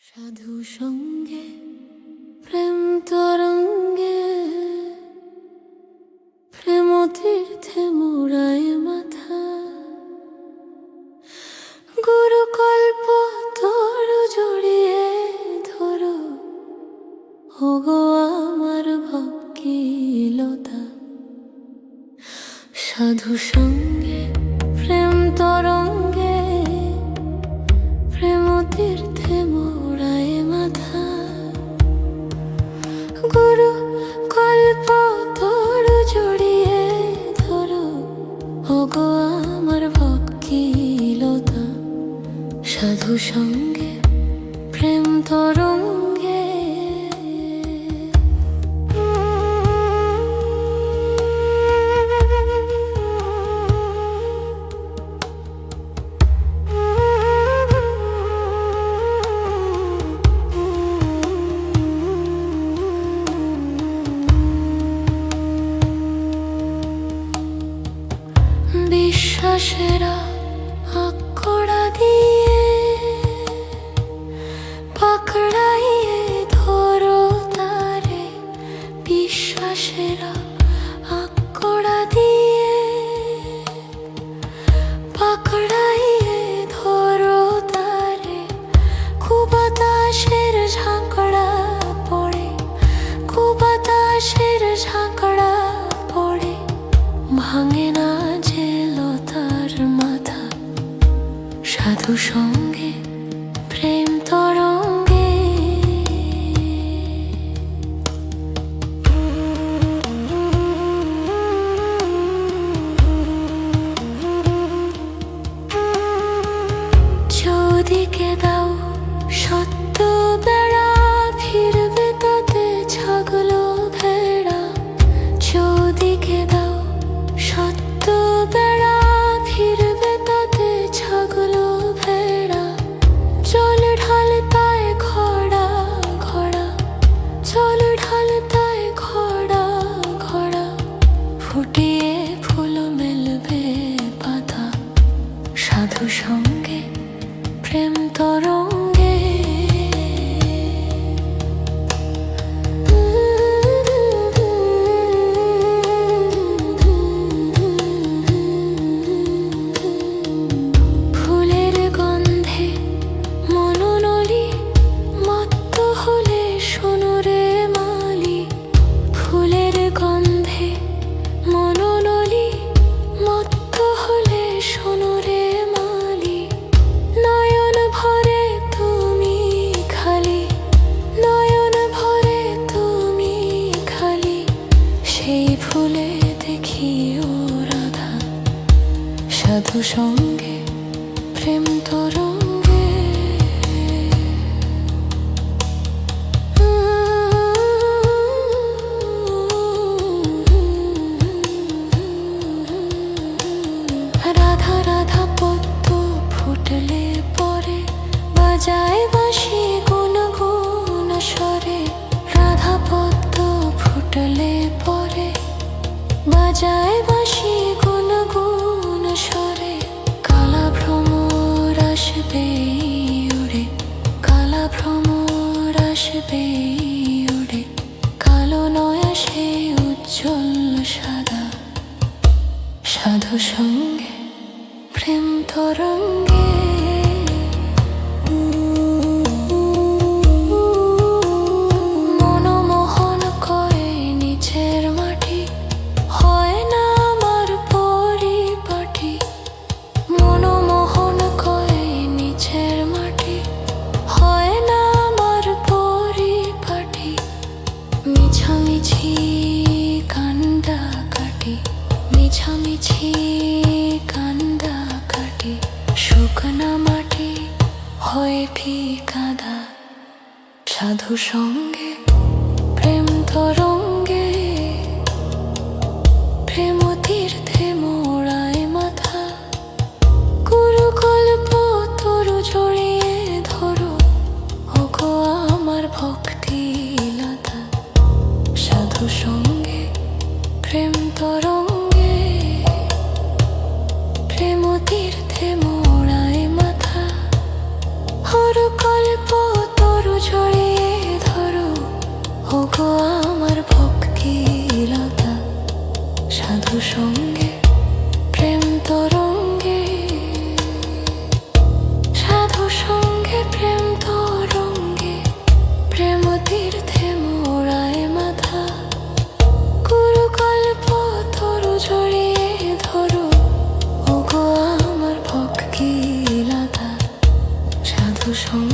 সাধু সঙ্গে প্রেম তরঙ্গে প্রেম তীর্থে মোড়ায় মাথা। গুরুকল্প তোর জড়িয়ে ধরো, ওগো আমার ভক্তিলতা। সাধু সঙ্গে প্রেম তরঙ্গে প্রেম তীর্থে মোড়ায় মাথা। গুরু কল্প তোর জড়িয়ে ধরো, ওগো আমার ভক্তিলতা। সাধু সঙ্গে প্রেম তরঙ্গে। বিশ্বাসেরা আকড়া দিয়ে পাকড়াইয়ে ধরো তারে। বিশ্বাসেরা আকড়া দিয়ে পাকড়াইয়ে ধরো তারে। কুবাতাসের ঝাঁকড়া পড়ে, কুবাতাসের ঝাঁকড়া পড়ে, ভাঙে না যে লতার মাথা। সাধু সঙ্গে প্রেম তরঙ্গে। চৌদিকে দাও সত্য বেড়া, ফিরবে তাতে ছাগল ভেড়া। চৌদিকে দাও সত্য বেড়া, ফিরবে তাতে ছাগল ভেড়া। জল ঢালতায় ঘোড়া ঘোড়া, জল ঢালতায় ঘোড়া ঘোড়া। ফুটিয়ে ফুল মেলবে পাতা। সাধু সঙ্গে প্রেম তরঙ্গে। ফুলের গন্ধে মনোনলি মত্ত হলে শোনো রে মালি। ফুলের গন্ধে মনোনলি মত্ত হলে শোনো রে মালি। নয়ন ভরে তুমি খালি, নয়ন ভরে তুমি খালি। সেই ফুলে দেখি ও রাধা। সাধু সঙ্গে প্রেম তরঙ্গে। রাধা রাধা পদ্ম ফুটলে পরে, বাজায় বাঁশি গুনগুন স্বরে। রাধা পদ্ম ফুটলে পরে, বাজায় বাঁশি গুনগুন স্বরে। কালা ভ্রমর আসবে উড়ে, কালা ভ্রমর আসবে উড়ে। কালো নয় সে উজ্জ্বল সাদা। সাধু সঙ্গে প্রেম তরঙ্গে। মনমোহন কয়ে নিচের মাটি, হয় না আমার পরিপাটি। মনমোহন কয়ে নিচের মাটি, হয় না আমার পরিপাটি। মিছামিছি কান্দা কাটি, মিছামিছি কান্দা কাটি। শুকনা মাটি হয় ফিকাদা। সাধু সঙ্গে প্রেম তরঙ্গে। প্রেম তীর্থে মোড়ায় মাথা। গুরুকল্প তোর জড়িয়ে ধরো, ওগো আমার ভক্তিলতা। সাধু সঙ্গে প্রেম তরঙ্গে। প্রেম তীর্থে মোড়ায় মাথা। গুরুকল্প তোর প্রেম তরঙ্গে, সাধু সঙ্গে প্রেম তরঙ্গে, প্রেম তীর্থে মোড়ায় মাথা। গুরুকল্প তরু জড়িয়ে ধরো, ওগো আমার ভক্তি লতা। সাধু সঙ্গে